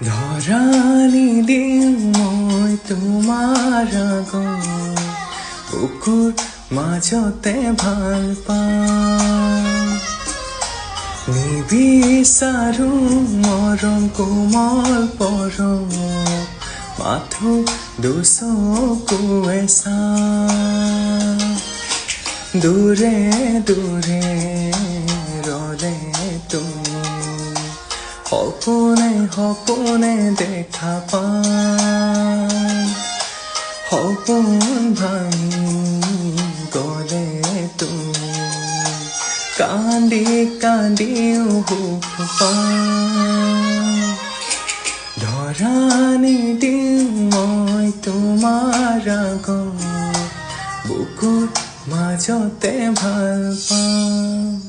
ধৰাণী দিওঁ মই তোমাৰ আগত, বুকুৰ মাজতে ভাল পাওঁ। নিবিচাৰো মৰম কোমল পৰম, মাথো দুচকুৱে চাওঁ। দূৰে দূৰে ৰলে তুমি, সপোনে সপোনে দেখা পাওঁ। সপোন ভাঙি গলে তুমি, কান্দি কান্দিও সুখ পাওঁ। ধৰাণী দিওঁ মই তোমাৰ আগত, বুকুৰ মাজতে ভাল পাওঁ।